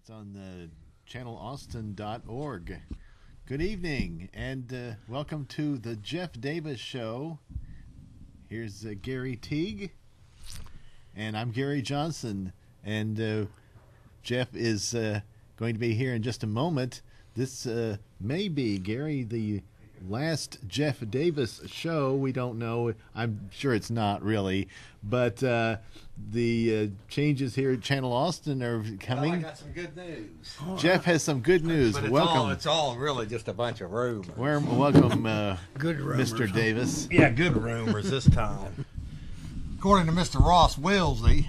It's on the channelaustin.org. Good evening, and welcome to the Jeff Davis Show. Here's Gary Teague, and I'm Gary Johnson, and Jeff is going to be here in just a moment. This may be, Gary, the last Jeff Davis show. We don't know. I'm sure it's not really, but the changes here at Channel Austin are coming. Well, I got some good news. Jeff has some good news. But Welcome. It's all really just a bunch of rumors. Welcome, good rumors, Mr. Davis. Yeah, good rumors this time. According to Mr. Ross Wilsey,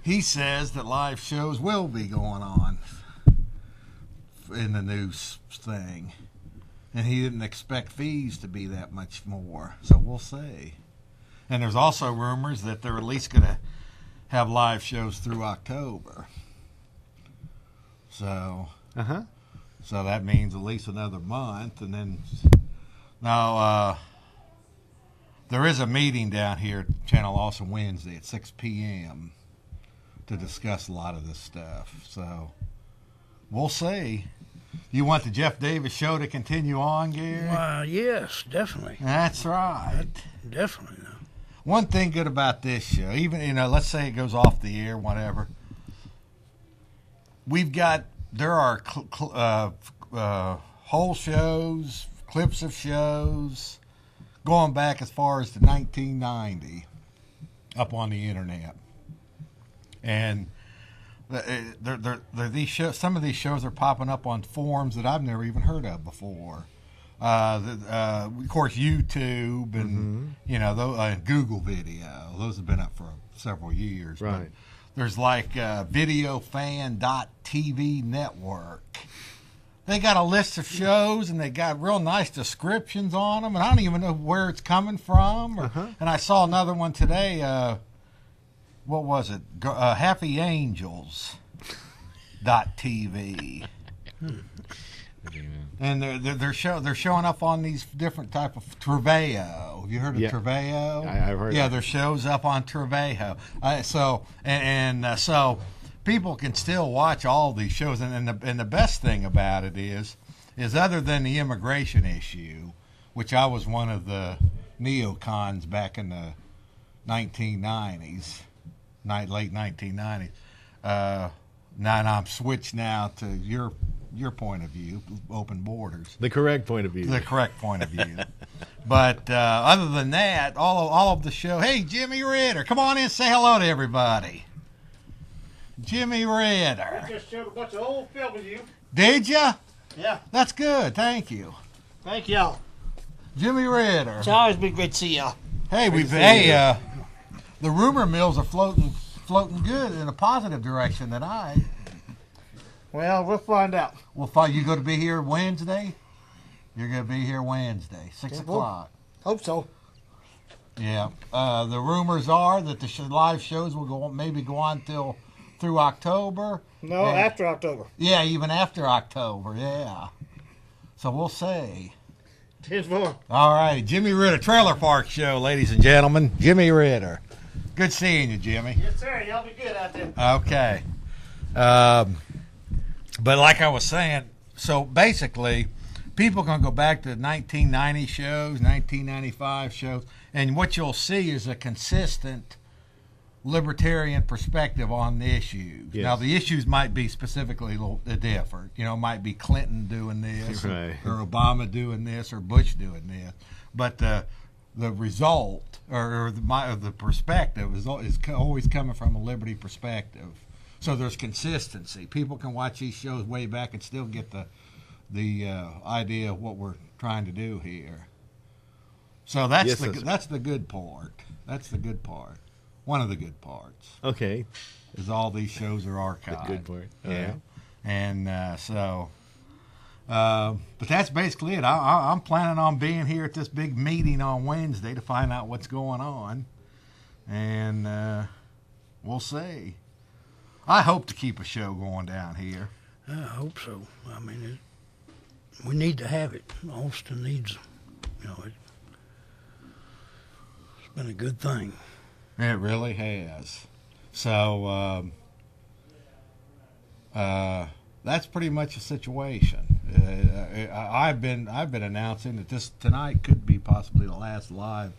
he says that live shows will be going on in the new thing. And he didn't expect fees to be that much more. So we'll see. And there's also rumors that they're at least going to have live shows through October. So, so that means at least another month. And then, now, there is a meeting down here at Channel Austin Wednesday at 6 p.m. to discuss a lot of this stuff. So, we'll see. You want the Jeff Davis show to continue on, Gary? Yes, definitely. That's right. Definitely. One thing good about this show, even, let's say it goes off the air, whatever. There are whole shows, clips of shows, going back as far as to 1990 up on the internet. And these shows, some of these shows are popping up on forums that I've never even heard of before. Of course, YouTube and Google Video; those have been up for several years. Right. But there's like videofan.tv network. They got a list of shows and they got real nice descriptions on them, and I don't even know where it's coming from. And I saw another one today. What was it? Happy Angels .tv. And they're showing up on these different type of Treveo. Have you heard of Treveo? I've heard. Yeah, there shows up on Treveo. So people can still watch all these shows. And the best thing about it is other than the immigration issue, which I was one of the neocons back in the 1990s. Late 1990s. Now I'm switched now to your point of view, open borders. The correct point of view. The correct point of view. But other than that, all of the show. Hey, Jimmy Ritter, come on in and say hello to everybody. Jimmy Ritter. I just showed a bunch of old film with you. Did ya? Yeah. That's good. Thank you. Thank y'all. Jimmy Ritter. It's always been great to see y'all. Hey, the rumor mills are floating good in a positive direction tonight. Well, we'll find out. You going to be here Wednesday? You're going to be here Wednesday, 6 o'clock. Hope so. Yeah. The rumors are that the live shows will maybe go on through October. No, after October. Yeah, even after October. Yeah. So we'll see. 10-4. All right, Jimmy Ritter, Trailer Park Show, ladies and gentlemen. Jimmy Ritter. Good seeing you, Jimmy. Yes, sir. Y'all be good out there. Okay. But like I was saying, so basically, people can go back to 1990 shows, 1995 shows, and what you'll see is a consistent libertarian perspective on the issues. Yes. Now, the issues might be specifically a little different. Might be Clinton doing this, Right. or Obama doing this, or Bush doing this. But the result or the perspective is always coming from a liberty perspective. So there's consistency. People can watch these shows way back and still get the idea of what we're trying to do here. So that's the good part. That's the good part. One of the good parts. Okay. Is all these shows are archived. The good part. Yeah. And but that's basically it. I'm planning on being here at this big meeting on Wednesday to find out what's going on. And we'll see. I hope to keep a show going down here. I hope so. I mean, we need to have it. Austin needs, it's been a good thing. It really has. So that's pretty much the situation. I've been announcing that this tonight could be possibly the last live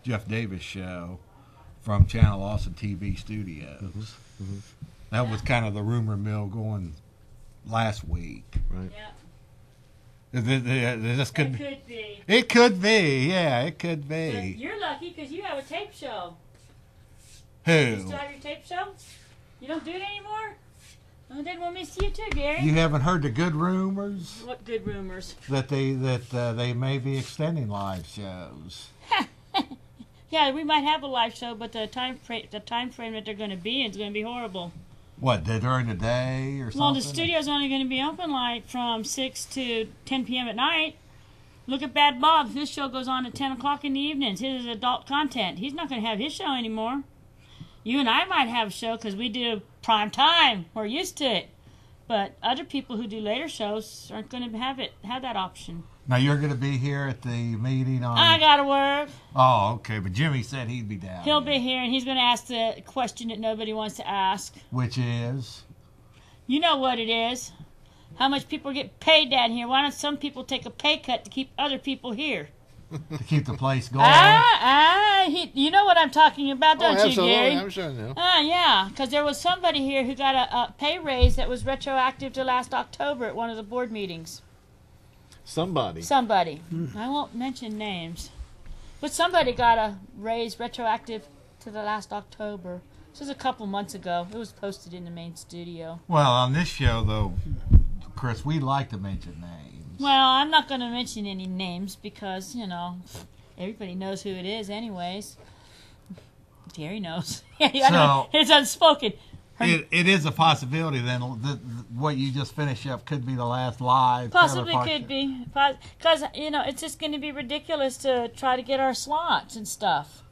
Jeff Davis show from Channel Austin TV Studios. Mm-hmm. That was kind of the rumor mill going last week. Right. Yeah. This could It could be. It could be. Yeah, it could But be. you're lucky because you have a tape show. Who? You still have your tape show? You don't do it anymore? Oh, then we'll miss you too, Gary. You haven't heard the good rumors What good rumors? that they may be extending live shows. Yeah, we might have a live show, but the time frame that they're going to be in is going to be horrible. What, during the day or something? Well, the studio's only going to be open like from 6 to 10 p.m. at night. Look at Bad Bob. His show goes on at 10 o'clock in the evenings. His is adult content. He's not going to have his show anymore. You and I might have a show because we do prime time. We're used to it. But other people who do later shows aren't going to have that option. Now, you're going to be here at the meeting on... I got to work. Oh, okay, but Jimmy said he'd be down. He'll there. be here, and he's going to ask the question that nobody wants to ask. Which is? You know what it is. How much people get paid down here. Why don't some people take a pay cut to keep other people here? To keep the place going? You know what I'm talking about, don't you, absolutely. Gary? I'm sure I know. Yeah, because there was somebody here who got a pay raise that was retroactive to last October at one of the board meetings. Somebody. I won't mention names. But somebody got a raise retroactive to the last October. This was a couple months ago. It was posted in the main studio. Well, on this show, though, Chris, we like to mention names. Well, I'm not going to mention any names because, everybody knows who it is anyways. Gary knows. I know. It's unspoken. It is a possibility then that what you just finished up could be the last live. Possibly could be. Because, it's just going to be ridiculous to try to get our slots and stuff.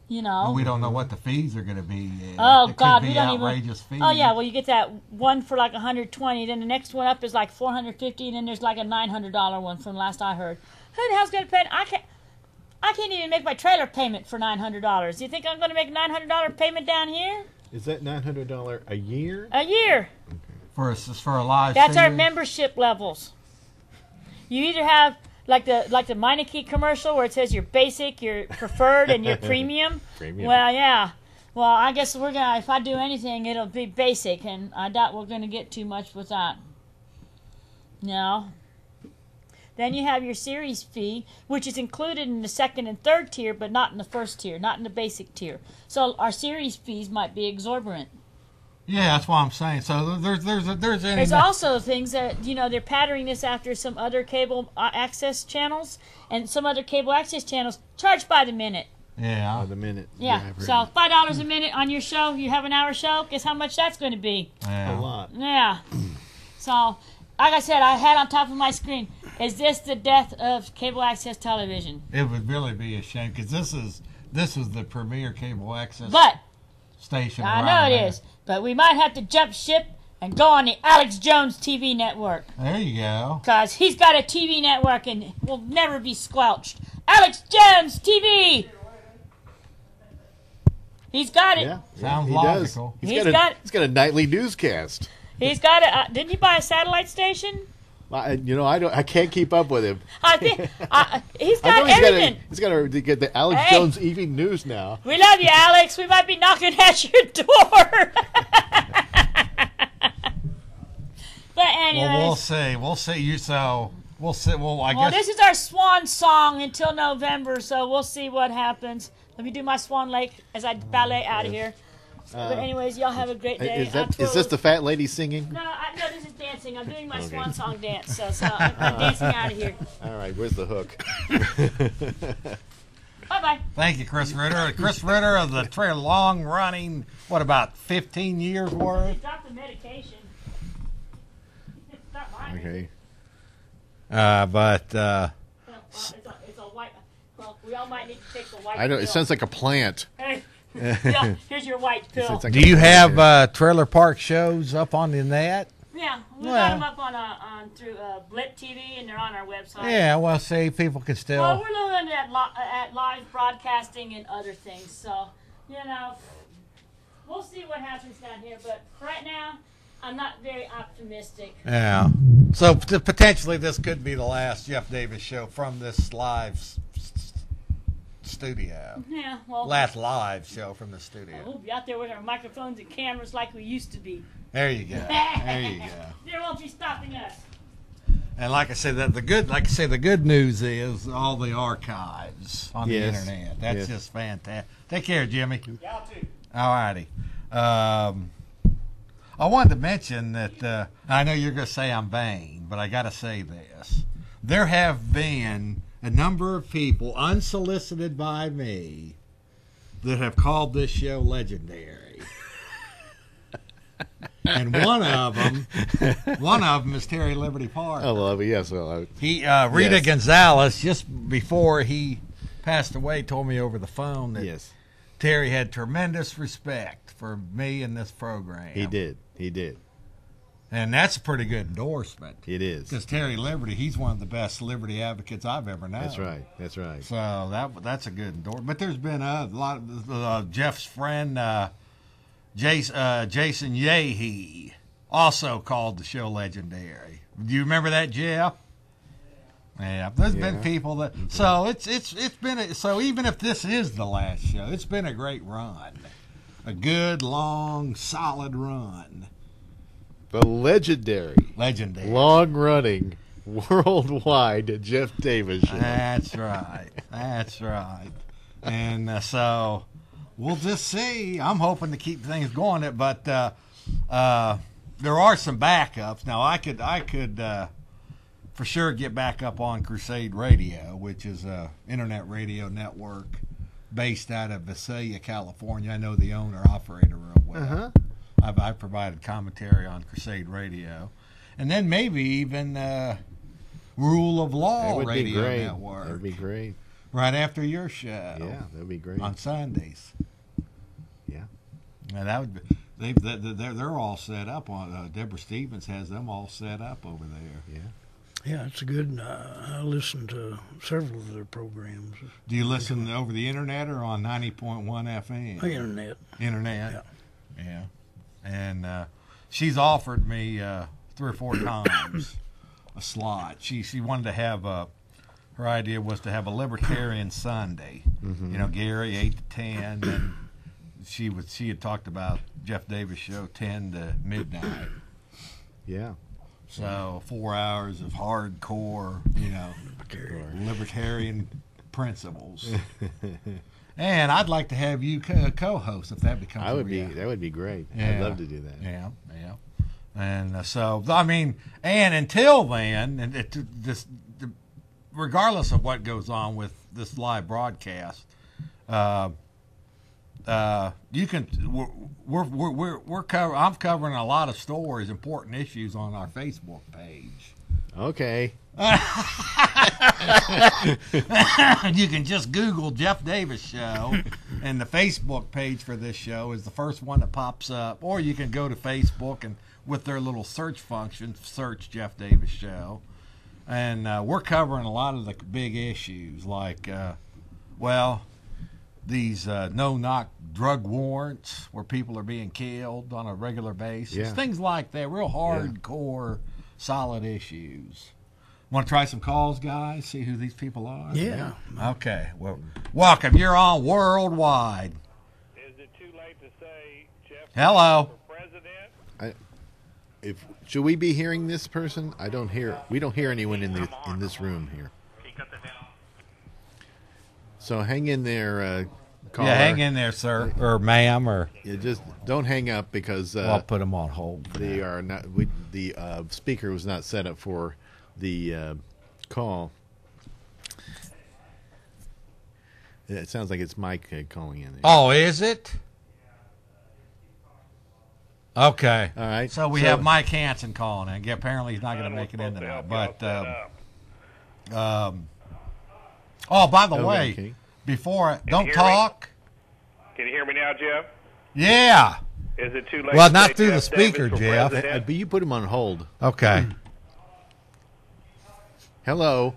Well, we don't know what the fees are going to be. Oh, it God, could be we don't outrageous even. fees. Oh, yeah, well, you get that one for like $120, then the next one up is like $450, and then there's like a $900 one from last I heard. Who the hell's going to pay? I can't even make my trailer payment for $900. Do you think I'm going to make a $900 payment down here? Is that $900 a year? A year. For a live That's our series? membership levels. You either have like the Meineke commercial where it says your basic, your preferred, and your premium. Well, yeah. Well, I guess if I do anything, it'll be basic, and I doubt we're gonna get too much with that. No. Then you have your series fee, which is included in the second and third tier, but not in the first tier, not in the basic tier. So our series fees might be exorbitant. Yeah, that's what I'm saying. So There's also things that, they're patterning this after some other cable access channels, and some other cable access channels charge by the minute. Yeah. By the minute. Yeah. So $5 a minute on your show. You have an hour show. Guess how much that's going to be? Yeah. A lot. Yeah. So, like I said, I had on top of my screen, is this the death of cable access television? It would really be a shame because this is the premier cable access station. I know it is. But we might have to jump ship and go on the Alex Jones TV network. There you go. Because he's got a TV network and will never be squelched. Alex Jones TV! He's got it. Yeah, Sounds he logical. Does. He's got a nightly newscast. He's got it. Didn't he buy a satellite station? I can't keep up with him. I think he's got everything. He's got to get the Alex Jones Evening News now. We love you, Alex. We might be knocking at your door. But anyways. Well, we'll see. We'll see. Well, I guess. This is our swan song until November, so we'll see what happens. Let me do my Swan Lake as I ballet out of here. But anyways, y'all have a great day. Is this the fat lady singing? No, this is dancing. I'm doing my swan song dance, so I'm dancing out of here. All right, where's the hook? Bye-bye. Thank you, Chris Ritter. Chris Ritter of the long-running, about 15 years worth? Drop the medication. Start mine. Okay. It's a white. Well, we all might need to take the white. I know pill. it sounds like a plant. Hey, yeah, here's your white pill. Like Do you have trailer park shows up on the net? Yeah, we got them up on through Blip TV, and they're on our website. Yeah, well, see, people can still. Well, we're looking at live broadcasting and other things, so we'll see what happens down here. But right now, I'm not very optimistic. Yeah. So potentially this could be the last Jeff Davis show from this live studio. Yeah, well, Last live show from the studio. we'll be out there with our microphones and cameras like we used to be. There you go. There you go. There won't be stopping us. And like I said, the good news is all the archives on the internet. That's just fantastic. Take care, Jimmy. Y'all too. All righty. I wanted to mention that I know you're going to say I'm vain, but I got to say this. There have been a number of people, unsolicited by me, that have called this show legendary. And one of them is Terry Liberty Parker. Oh, well, yes. Well, Rita Gonzales, just before he passed away, told me over the phone that yes, Terry had tremendous respect for me and this program. he did. He did. And that's a pretty good endorsement. It is. Because Terry Liberty, he's one of the best liberty advocates I've ever known. That's right. That's right. So that's a good endorsement. But there's been a lot of Jeff's friend, Jason Yehe, also called the show legendary. Do you remember that, Jeff? Yeah, there's been people that. So it's been so even if this is the last show, it's been a great run, a good, long, solid run. The legendary, long-running, worldwide Jeff Davis show. That's right. That's right. And so we'll just see. I'm hoping to keep things going. But there are some backups. Now I could for sure get back up on Crusade Radio, which is a internet radio network based out of Visalia, California. I know the owner operator real well. Uh-huh. I've provided commentary on Crusade Radio, and then maybe even Rule of Law Radio Network. That would be great. Right after your show. Yeah, that would be great. On Sundays. Yeah. And that would be, they're all set up on. Deborah Stevens has them all set up over there. Yeah. Yeah, it's a good. I listen to several of their programs. Do you listen over the internet or on 90.1 FM? Internet. Internet. Yeah. And she's offered me 3 or 4 times a slot. She wanted to have her idea was to have a libertarian Sunday. Mm-hmm. You know, Gary 8 to 10, and she had talked about Jeff Davis show 10 to midnight. Yeah. So 4 hours of hardcore, libertarian principles. And I'd like to have you co-host if that becomes. That would be great. Yeah. I'd love to do that. Yeah. And so I mean, and until then, and regardless of what goes on with this live broadcast, you can. I'm covering a lot of stories, important issues on our Facebook page. Okay. You can just Google Jeff Davis Show, and the Facebook page for this show is the first one that pops up. Or you can go to Facebook and with their little search function, search Jeff Davis Show. And we're covering a lot of the big issues like, these no-knock drug warrants where people are being killed on a regular basis. Yeah. Things like that, real hardcore, solid issues. Want to try some calls, guys? See who these people are? Yeah. Okay. Well, welcome. You're on Worldwide. Is it too late to say Jeff Hello. for president? Should we be hearing this person? We don't hear anyone in this room here. Can you cut that down? So hang in there, caller. Yeah, hang in there, sir, or ma'am, or You just don't hang up because I'll put them on hold. for they now. are not. The speaker was not set up for the call. It sounds like it's Mike calling in. Oh, is it? Okay. All right. So we have Mike Hansen calling in. Apparently he's not going to make it in tonight. But by the way, okay. before you don't hear talk. Can you hear me now, Jeff? Yeah. Is it too late? Well, to not say through the Jeff speaker, Davis for Jeff. president? But you put him on hold. Okay. Hello.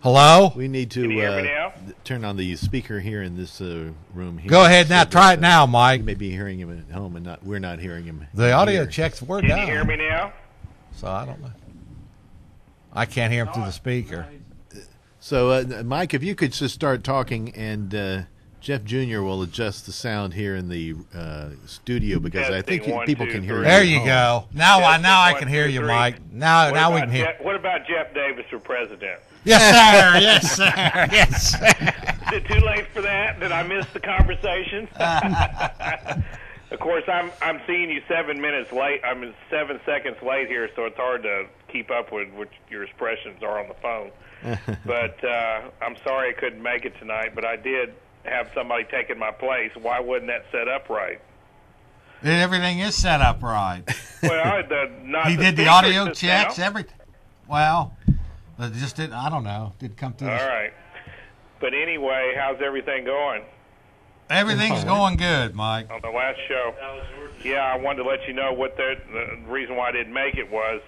Hello? We need to Can you hear me now? turn on the speaker here in this room. Here. Go ahead now. So Try that, it now, You Mike. may be hearing him at home, and we're not hearing him. The audio here. checks were Can done. you hear me now? So I don't know. I can't hear him through the speaker. So, Mike, if you could just start talking, and Jeff Jr. will adjust the sound here in the studio because I think Testing, 1, people 2, can hear 3. you. There at you home. go. Now I Testing, can 1, hear 2, you, 3. Mike. Now we can hear. What about Jeff Davis for president? Yes, sir. Yes, sir. Yes, sir. Is it too late for that? Did I miss the conversation? Of course, I'm seeing you 7 minutes late. I'm 7 seconds late here, so it's hard to keep up with what your expressions are on the phone. But I'm sorry I couldn't make it tonight, but I did have somebody taking my place. Why wasn't that set up right? Everything is set up right. Well, not He the did the speaker audio system checks, now. everything. Well, it just didn't. I don't know. Did come through. All right. But anyway, how's everything going? Everything's going good, Mike. On the last show. Yeah, I wanted to let you know what the reason why I didn't make it was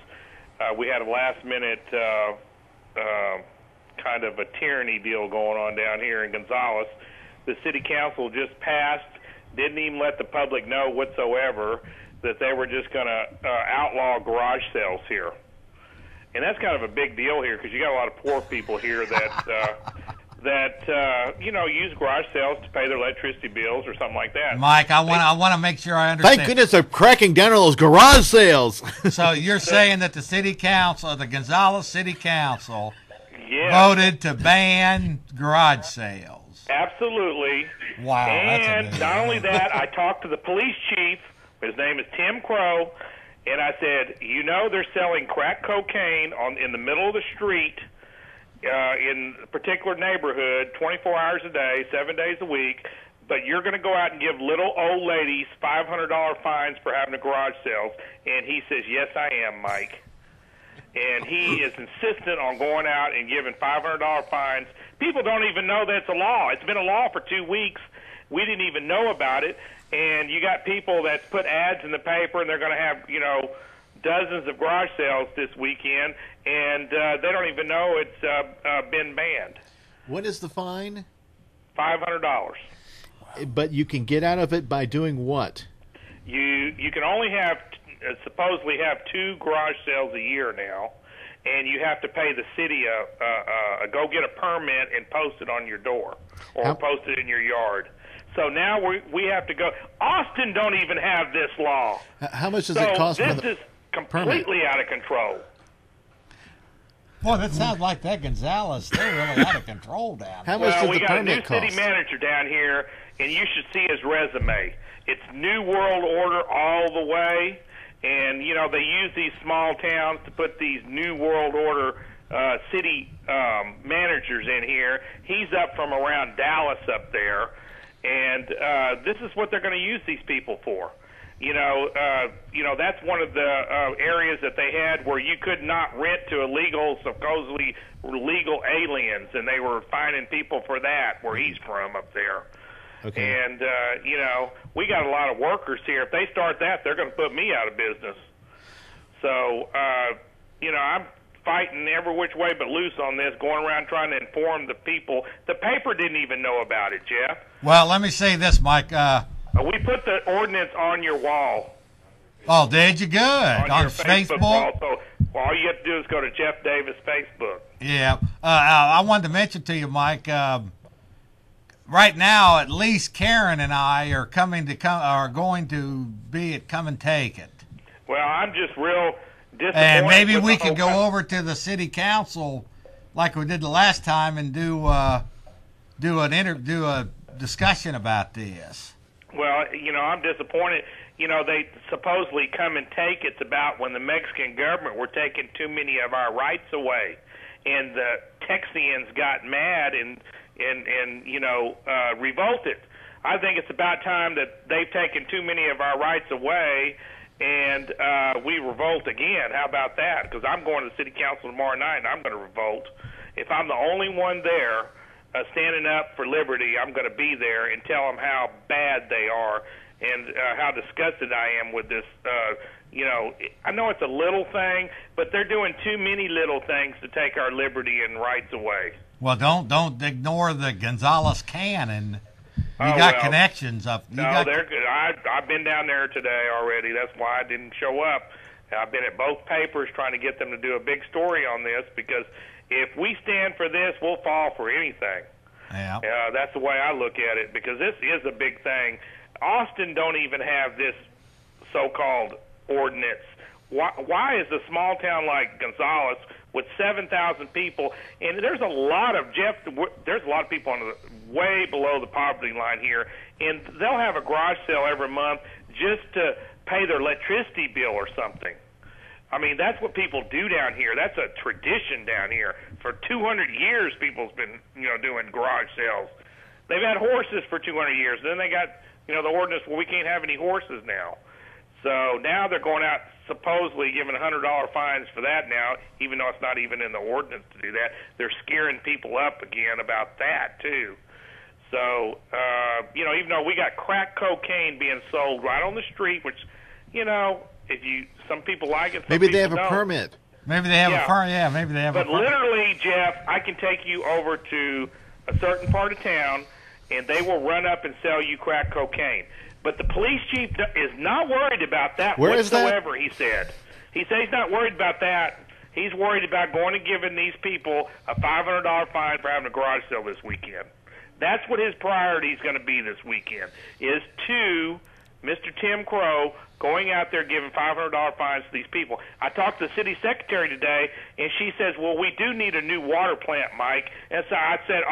we had a last-minute kind of a tyranny deal going on down here in Gonzales. The city council just passed, didn't even let the public know whatsoever that they were just going to outlaw garage sales here. And that's kind of a big deal here because you got a lot of poor people here that use garage sales to pay their electricity bills or something like that. Mike, I want to make sure I understand. Thank goodness they're cracking down on those garage sales. So you're saying that the city council, the Gonzales City Council, Yeah, voted to ban garage sales. absolutely. Wow, that's And amazing. not only that, I talked to the police chief. His name is Tim Crow, and I said, they're selling crack cocaine in the middle of the street in a particular neighborhood, 24 hours a day, 7 days a week. But you're going to go out and give little old ladies $500 fines for having a garage sales. And he says, yes, I am, Mike. And he is insistent on going out and giving $500 fines. People don't even know that it's a law. It's been a law for 2 weeks. We didn't even know about it. And you got people that's put ads in the paper, and they're going to have, dozens of garage sales this weekend, and they don't even know it's been banned. What is the fine? $500. But you can get out of it by doing what? You can only have supposedly have 2 garage sales a year now, and you have to pay the city go get a permit and post it on your door or post it in your yard. So now we have to go. Austin don't even have this law. How much does it cost for this the is completely out of control. Boy, that sounds like that Gonzales. They're really out of control down there. How much does We the got a new permit cost? city manager down here, and you should see his resume. It's New World Order all the way, and they use these small towns to put these New World Order city managers in here. He's up from around Dallas up there, and this is what they're going to use these people for. That's one of the areas that they had where you could not rent to illegal, supposedly legal aliens, and they were finding people for that where he's from up there. Okay. And, we got a lot of workers here. If they start that, they're going to put me out of business. So, I'm fighting every which way but loose on this, going around trying to inform the people. The paper didn't even know about it, Jeff. Well, let me say this, Mike. We put the ordinance on your wall. Oh, did you? Good. On your Facebook? wall. So all you have to do is go to Jeff Davis Facebook. Yeah. I wanted to mention to you, Mike, right now, at least Karen and I are going to be at Come and Take It. Well, I'm just real disappointed. And maybe with we the could whole go over to the city council like we did the last time and do a discussion about this. Well, I'm disappointed. They supposedly come and take it's about when the Mexican government were taking too many of our rights away, and the Texians got mad and revolted. I think it's about time that they've taken too many of our rights away, and we revolt again. How about that? Because I'm going to the city council tomorrow night, and I'm going to revolt. If I'm the only one there standing up for liberty, I'm going to be there and tell them how bad they are and how disgusted I am with this. I know it's a little thing, but they're doing too many little things to take our liberty and rights away. Well, don't ignore the Gonzales Cannon. You Oh, got well. connections up. You No, got, they're good. I've been down there today already. That's why I didn't show up. I've been at both papers trying to get them to do a big story on this, because if we stand for this, we'll fall for anything. Yeah. That's the way I look at it, because this is a big thing. Austin don't even have this so-called ordinance. Why is a small town like Gonzales with 7,000 people, and there's a lot of people on the way below the poverty line here, and they'll have a garage sale every month just to pay their electricity bill or something. I mean, that's what people do down here. That's a tradition down here. For 200 years, people's been, doing garage sales. They've had horses for 200 years. Then they got, the ordinance, well, we can't have any horses now. So now they're going out supposedly giving $100 fines for that now, even though it's not even in the ordinance to do that. They're scaring people up again about that, too. So, even though we got crack cocaine being sold right on the street, which, some people like it, some Maybe they have people a don't. permit. Maybe they have Yeah. a permit. Yeah, maybe they have But a permit. literally, Jeff, I can take you over to a certain part of town, and they will run up and sell you crack cocaine. But the police chief is not worried about that Where is that? whatsoever, he said. He said he's not worried about that. He's worried about going and giving these people a $500 fine for having a garage sale this weekend. That's what his priority is going to be this weekend, is to Mr. Tim Crow going out there giving $500 fines to these people. I talked to the city secretary today, and she says, well, we do need a new water plant, Mike. And so I said,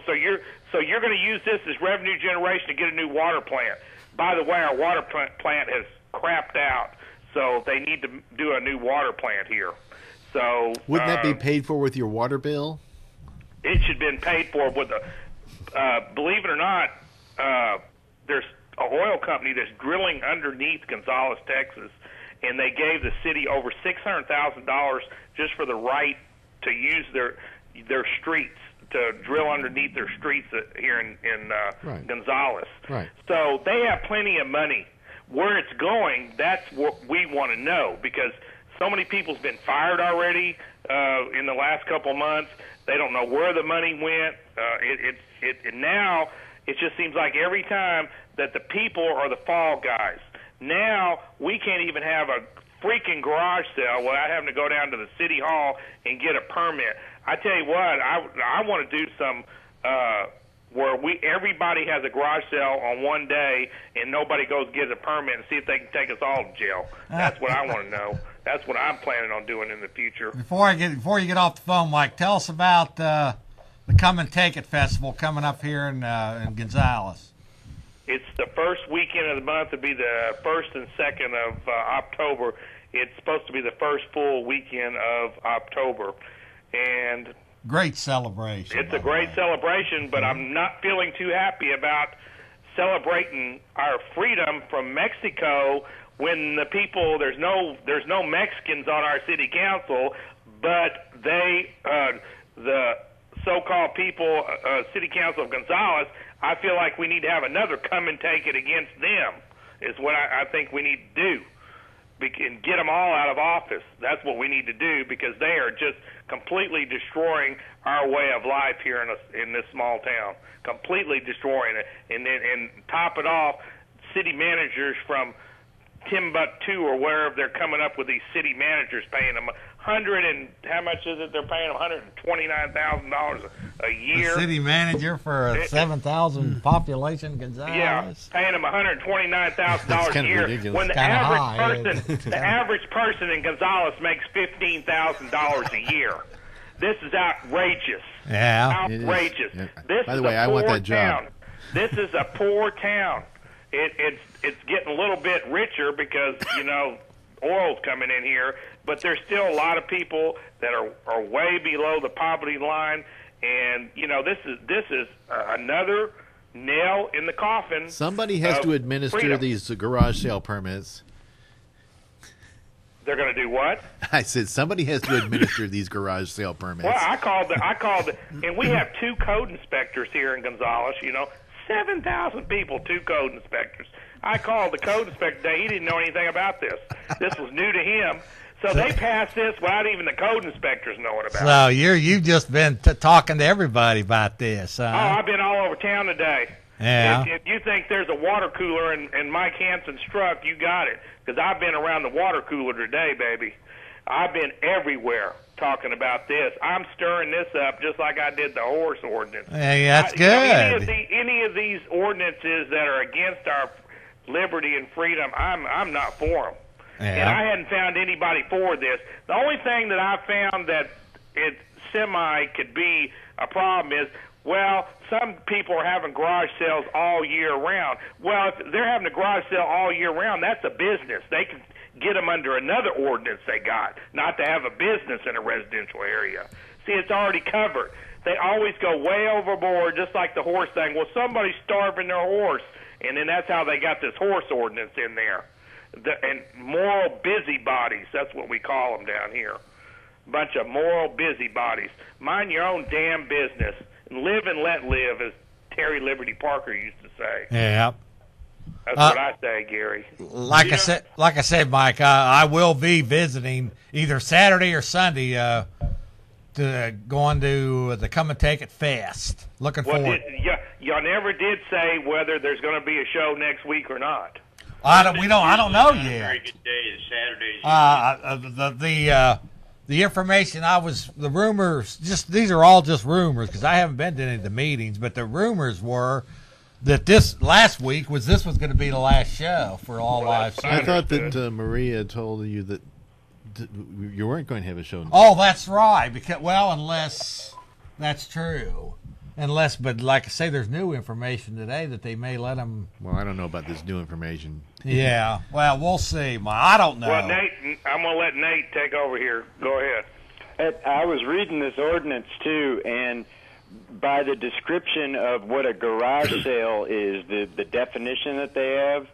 so you're going to use this as revenue generation to get a new water plant. By the way, our water plant has crapped out, so they need to do a new water plant here. So Wouldn't that be paid for with your water bill? it should have been paid for with a, believe it or not, there's a oil company that's drilling underneath Gonzales, Texas, and they gave the city over $600,000 just for the right to use their streets, to drill underneath their streets here in Right. Gonzales. Right. So they have plenty of money. Where it's going, that's what we want to know, because so many people's been fired already in the last couple of months. They don't know where the money went. Now it just seems like every time that the people are the fall guys. Now we can't even have a freaking garage sale without having to go down to the city hall and get a permit. I tell you what, I want to do some where everybody has a garage sale on one day and nobody goes get a permit and see if they can take us all to jail. That's what I want to know. That's what I'm planning on doing in the future. Before you get off the phone, Mike, tell us about the Come and Take It Festival coming up here in Gonzales. It's the first weekend of the month. It'll be the 1st and 2nd of October. It's supposed to be the first full weekend of October. And Great celebration. it's a great celebration, but I'm not feeling too happy about celebrating our freedom from Mexico when the people, there's no Mexicans on our city council, but the so-called people, city council of Gonzales, I feel like we need to have another come and take it against them, is what I think we need to do. And get them all out of office. That's what we need to do, because they are just completely destroying our way of life here in this small town. Completely destroying it. And top it off, city managers from Timbuktu or wherever they're coming up with these city managers paying them how much is it? They're paying them $129,000 a year. The city manager for a 7,000 population Gonzales. Yeah, paying them $129,000 That's a kinda year. ridiculous. When the Kinda average high. the average person in Gonzales makes $15,000 a year. This is outrageous. Yeah. It is. Outrageous. Yeah. This By the is way, a I want poor that job. town. This is a poor town. It's getting a little bit richer because oil's coming in here, but there's still a lot of people that are way below the poverty line, and this is another nail in the coffin. Somebody has of to administer freedom. these garage sale permits. They're going to do what? I said somebody has to administer these garage sale permits. Well, I called, and we have 2 code inspectors here in Gonzales. 7,000 people, 2 code inspectors. I called the code inspector today. He didn't know anything about this. This was new to him. So they passed this without even the code inspectors knowing about it. So you've just been talking to everybody about this, huh? Oh, I've been all over town today. Yeah. If you think there's a water cooler in Mike Hanson's truck, you got it. Because I've been around the water cooler today, baby. I've been everywhere talking about this. I'm stirring this up just like I did the horse ordinance. Hey, that's good. Any of these ordinances that are against our liberty and freedom, I'm not for them. Yeah. And I hadn't found anybody for this. The only thing that I found that it semi could be a problem is, well, some people are having garage sales all year round. Well, if they're having a garage sale all year round, that's a business. They can get them under another ordinance they got, not to have a business in a residential area. See, it's already covered. They always go way overboard, just like the horse thing. Well, somebody's starving their horse, and then that's how they got this horse ordinance in there. And moral busybodies, that's what we call them down here. Bunch of moral busybodies. Mind your own damn business. Live and let live, as Terry Liberty Parker used to say. Yeah. That's what I say, Gary. Like I said, Mike, I will be visiting either Saturday or Sunday to going to the Come and Take It Fest. Looking forward. Y'all never did say whether there's going to be a show next week or not. I don't know yet. Very good day is Saturdays. The information the rumors, these are all just rumors because I haven't been to any of the meetings, but the rumors were that this was going to be the last show for all live I shows. thought that Maria told you that you weren't going to have a show. Oh, that's right. Unless that's true. But like I say, there's new information today that they may let them. Well, I don't know about this new information. Yeah. Well, we'll see. I don't know. Well, Nate, I'm going to let Nate take over here. Go ahead. I was reading this ordinance too, and by the description of what a garage sale is, the definition that they have,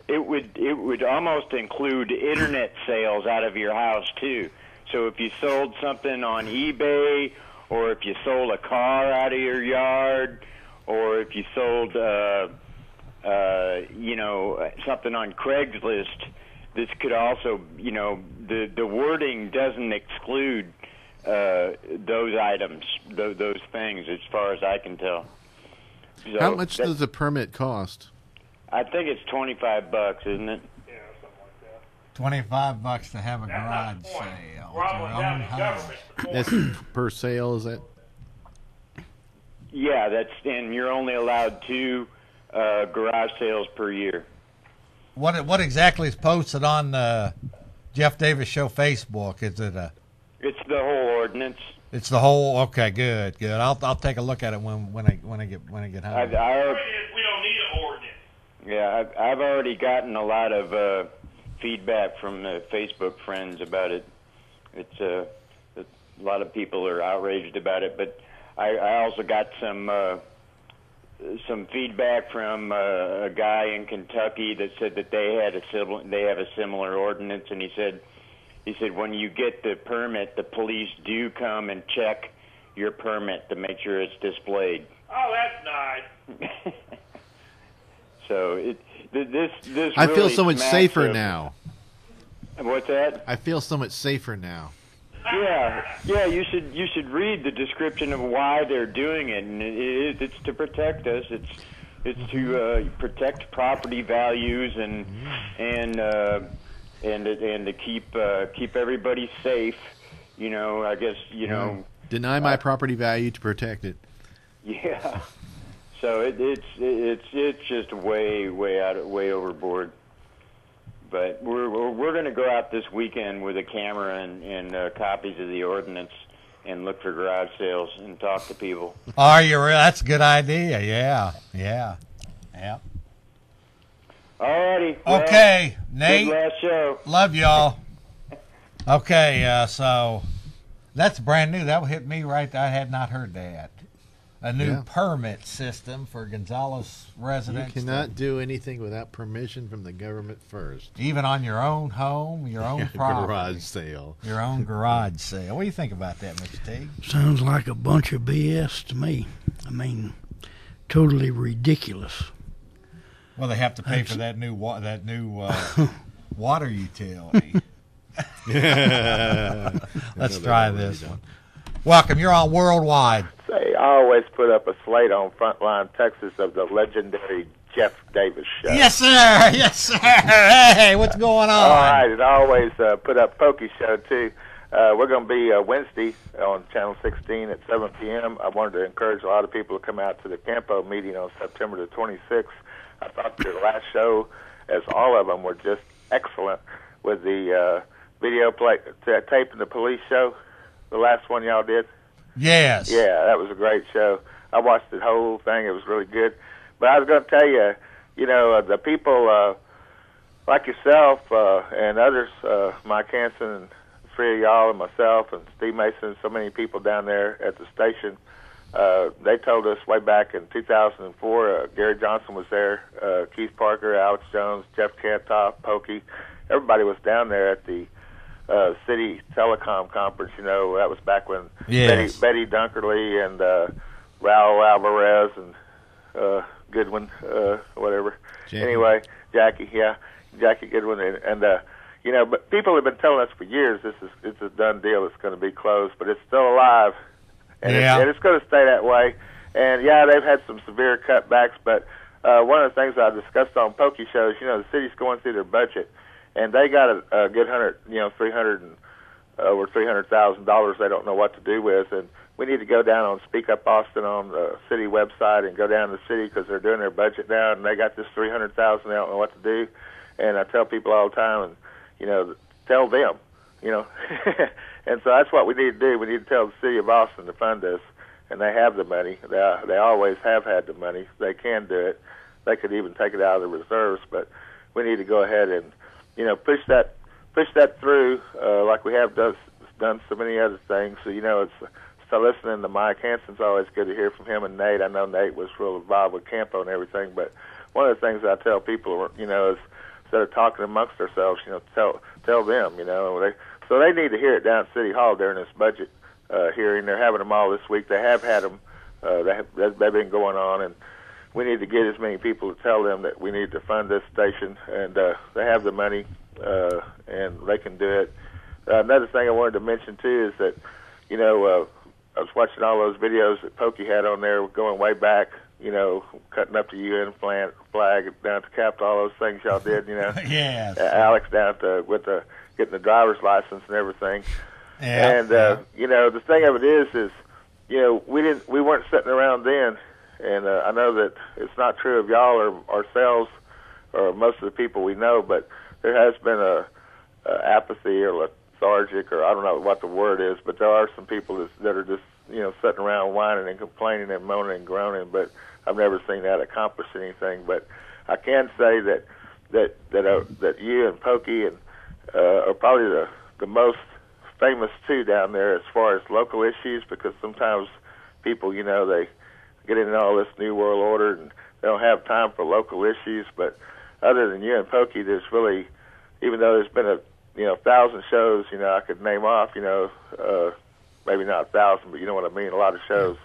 it would almost include internet sales out of your house too. So if you sold something on eBay, or if you sold a car out of your yard, or if you sold something on Craigslist, this could also, the wording doesn't exclude those items, those things, as far as I can tell. So how much does a permit cost? I think it's $25, isn't it? Yeah, something like that. $25 to have a garage sale. Problem down in government. That's per sale, is that? Yeah, and you're only allowed 2 garage sales per year. What exactly is posted on the Jeff Davis Show Facebook? Is it It's the whole ordinance. It's the whole. Okay, good. I'll take a look at it when I get home. We don't need an ordinance. Yeah, I've already gotten a lot of feedback from Facebook friends about it. It's a lot of people are outraged about it, but I also got some feedback from a guy in Kentucky that said that they have a similar ordinance, and he said when you get the permit, the police do come and check your permit to make sure it's displayed. Oh, that's nice. So this I feel really so much smacks safer of- now. What's that? I feel so much safer now. Yeah. You should read the description of why they're doing it, and it's to protect us. It's to protect property values and to keep everybody safe. I guess Deny my property value to protect it. Yeah. So it's just way overboard. But we're going to go out this weekend with a camera and copies of the ordinance and look for garage sales and talk to people. Are you real? That's a good idea. Yeah. All righty. Well, Okay, Nate. good last show. Love y'all. Okay, so that's brand new. That hit me right. I had not heard that. A new permit system for Gonzales You residents. cannot do anything without permission from the government first. Even on your own home, your own property. Garage sale. Your own garage sale. What do you think about that, Mr. Teague? Sounds like a bunch of BS to me. I mean, totally ridiculous. Well, they have to pay for that new water utility. Let's try this one. Welcome. You're on Worldwide. Say, I always put up a slate on Frontline Texas of the legendary Jeff Davis show. Yes, sir. Yes, sir. Hey, what's going on? All right, and I always put up Pokey show too. We're going to be Wednesday on Channel 16 at 7 p.m. I wanted to encourage a lot of people to come out to the Campo meeting on September the 26th. I thought the last show, as all of them, were just excellent with the video taping the police show. The last one y'all did? Yes. Yeah, that was a great show. I watched the whole thing. It was really good. But I was going to tell you, the people like yourself and others, Mike Hansen and three of y'all and myself and Steve Mason and so many people down there at the station, they told us way back in 2004, Gary Johnson was there, Keith Parker, Alex Jones, Jeff Cantoff, Pokey. Everybody was down there at the City Telecom Conference. That was back when Betty Dunkerley and Raul Alvarez and Goodwin, whatever. Jackie. Anyway, Jackie Goodwin, and but people have been telling us for years it's a done deal. It's going to be closed, but it's still alive, and it's going to stay that way. And they've had some severe cutbacks, but one of the things I discussed on Pokey shows, the city's going through their budget, and they got a good over $300,000 they don't know what to do with, and we need to go down on Speak Up Austin on the city website and go down to the city because they're doing their budget now, and they got this $300,000 they don't know what to do. And I tell people all the time, and tell them, and so that's what we need to do. We need to tell the city of Austin to fund this, and they have the money. They always have had the money. They can do it. They could even take it out of the reserves, but we need to go ahead and push that through like we have done so many other things. So so listening to Mike Hansen's always good to hear from him and Nate. I know Nate was real involved with Campo and everything, but one of the things I tell people, is instead of talking amongst ourselves, tell them, so they need to hear it down at City Hall during this budget hearing. They're having them all this week. They have had them. They've been going on, and we need to get as many people to tell them that we need to fund this station, and they have the money, and they can do it. Another thing I wanted to mention, too, is that, I was watching all those videos that Pokey had on there going way back, cutting up the UN flag down to Capitol, all those things y'all did, Yes. Alex down to getting the driver's license and everything. Yeah. And the thing of it is we weren't sitting around then, and I know that it's not true of y'all or ourselves or most of the people we know, but there has been a apathy or lethargic, or I don't know what the word is, but there are some people that are just sitting around whining and complaining and moaning and groaning, but I've never seen that accomplish anything. But I can say that you and Pokey and are probably the most famous two down there as far as local issues, because sometimes people they get into all this new world order and they don't have time for local issues. But other than you and Pokey, there's really, even though there's been 1,000 shows, I could name off, maybe not 1,000, but you know what I mean, a lot of shows.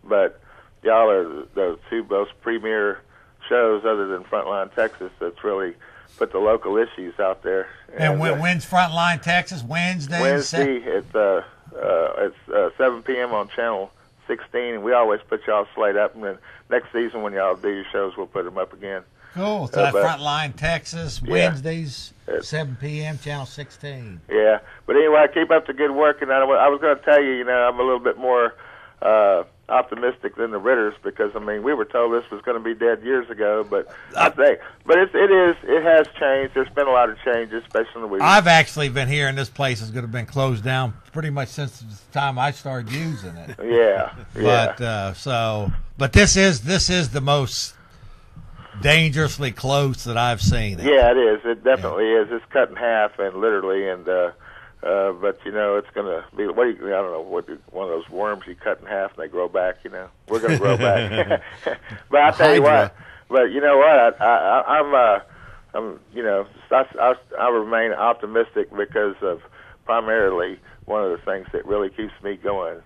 But y'all are the two most premier shows other than Frontline Texas that's really put the local issues out there. And when's Frontline Texas? Wednesday? Wednesday, it's 7 p.m. on Channel 16, and we always put y'all slate up, and then next season when y'all do your shows, we'll put them up again. Cool. So Frontline Texas, Wednesdays, 7 p.m., Channel 16. Yeah. But anyway, keep up the good work. And I was going to tell you, I'm a little bit more optimistic than the Ritters, because, we were told this was going to be dead years ago. But it has changed. There's been a lot of changes, especially in the week. I've actually been hearing this place is going to have been closed down pretty much since the time I started using it. Yeah. But this is the most dangerously close that I've seen it. Yeah, it is. It definitely is. It's cut in half, and literally, and but it's going to be. I don't know one of those worms you cut in half and they grow back. We're going to grow back. But I tell you what. But you know what? I remain optimistic because of primarily one of the things that really keeps me going,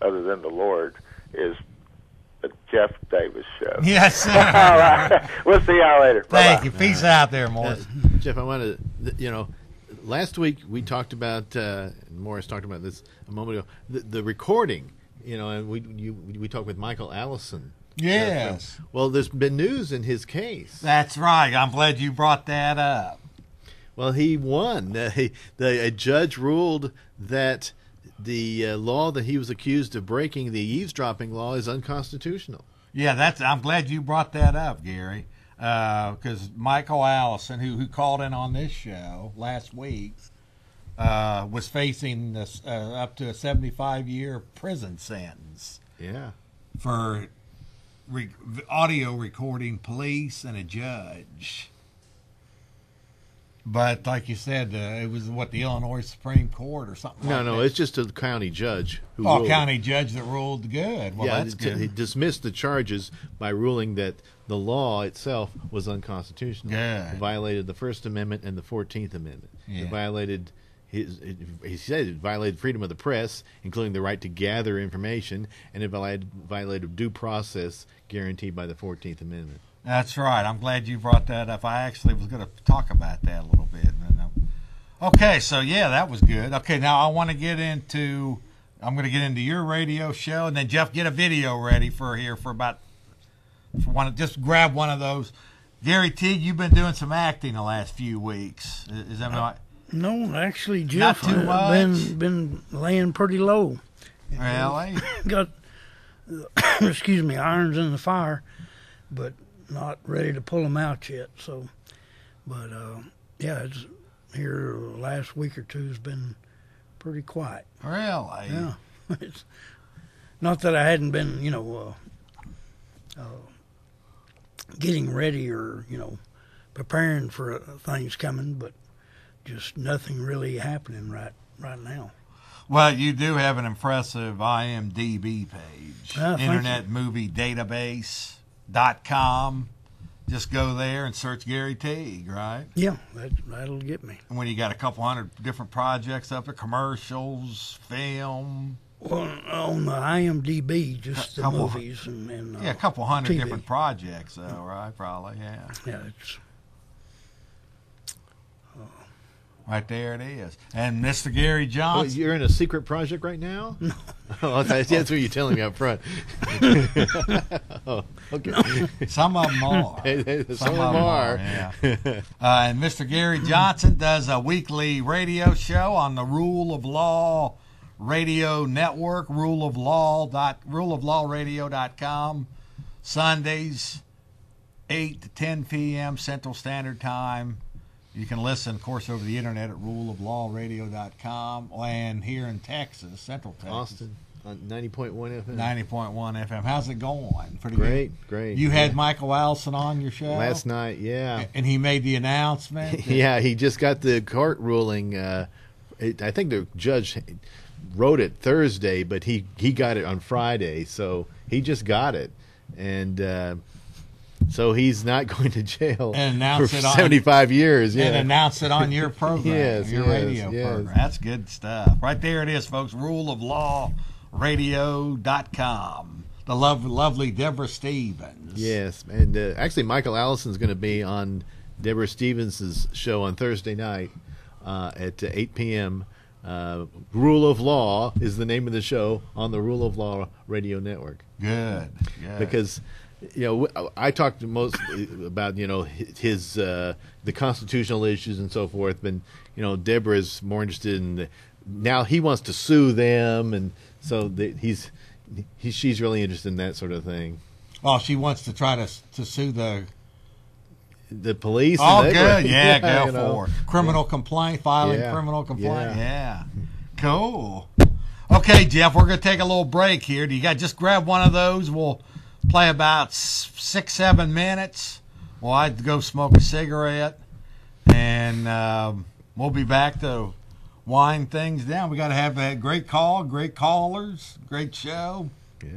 other than the Lord, is the Jeff Davis Show. Yes, sir. All right. We'll see y'all later. Thank you. Peace out there, Morris. Jeff, I wanted last week we talked about, Morris talked about this a moment ago, the recording, and we talked with Michael Allison. Yes. Well, there's been news in his case. That's right. I'm glad you brought that up. Well, he won. A judge ruled that the law that he was accused of breaking, the eavesdropping law, is unconstitutional. Yeah, I'm glad you brought that up, Gary, because Michael Allison, who called in on this show last week, was facing up to a 75-year prison sentence. Yeah. For audio recording police and a judge. But like you said, it was the Illinois Supreme Court or something. No, it's just a county judge who ruled. County judge that ruled good. Well, that's good. He dismissed the charges by ruling that the law itself was unconstitutional. Good. It violated the First Amendment and the 14th Amendment. Yeah. It violated he said it violated freedom of the press, including the right to gather information, and it violated due process guaranteed by the 14th Amendment. That's right. I'm glad you brought that up. I actually was going to talk about that a little bit. Okay, so yeah, that was good. Okay, now I'm going to get into your radio show, and then Jeff, get a video ready just grab one of those. Gary Teague, you've been doing some acting the last few weeks. Is that right? No, actually, Jeff, not too much. Been laying pretty low. Really? Got irons in the fire, but not ready to pull them out yet. So, but it's here last week or two has been pretty quiet. Really? Yeah. It's not that I hadn't been, getting ready or preparing for things coming, but just nothing really happening right now. Well, you do have an impressive IMDb page, InternetMovieDatabase.com. Just go there and search Gary Teague, right? Yeah, that'll get me. And when you got a couple hundred different projects up there, commercials, film. Well, on the IMDb, just the movies and a couple hundred TV. Different projects, though, right? Probably, yeah. Yeah, it's. Right there it is. And Mr. Gary Johnson. You're in a secret project right now? No. That's what you're telling me up front. Oh, okay. No. Some of them are. Some of them are. Yeah. And Mr. Gary Johnson does a weekly radio show on the Rule of Law Radio Network, ruleoflawradio.com, Sundays, 8 to 10 p.m. Central Standard Time. You can listen, of course, over the internet at ruleoflawradio.com, and here in Texas, Central Texas. Austin, on 90.1 FM. 90.1 FM. How's it going? Pretty great, good? Great. You had Michael Allison on your show? Last night, yeah. And he made the announcement? Yeah, he just got the court ruling. I think the judge wrote it Thursday, but he got it on Friday, so he just got it. And so he's not going to jail for 75 years. Yeah. And announce it on your program, your radio program. That's good stuff. Right there it is, folks, ruleoflawradio.com. The lovely Deborah Stevens. Yes, and actually Michael Allison's going to be on Deborah Stevens' show on Thursday night at 8 p.m. Rule of Law is the name of the show on the Rule of Law Radio Network. Good. Because I talked most about his the constitutional issues and so forth, but Deborah's more interested in now he wants to sue them, and so she's really interested in that sort of thing. Oh, she wants to try to sue the police. Oh, good, yeah, go for it. Criminal complaint, filing criminal complaint, yeah. Cool. Okay, Jeff, we're going to take a little break here. Do you got just grab one of those? We'll play about 6-7 minutes. Well, I'd go smoke a cigarette, and we'll be back to wind things down. We got to have a great callers, great show. Yeah.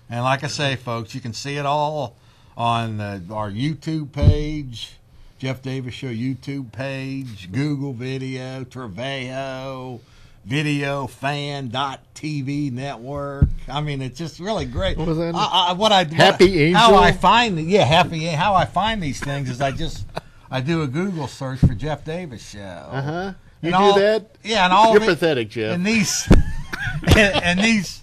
And like I say, folks, you can see it all on our YouTube page, Jeff Davis Show YouTube page, Google Video, Trevejo, videofan.tv network. I mean, it's just really great. What was that? How I find these things is I do a Google search for Jeff Davis show. Uh-huh. You And do that? Yeah, and all You're the- pathetic, Jeff. And these and these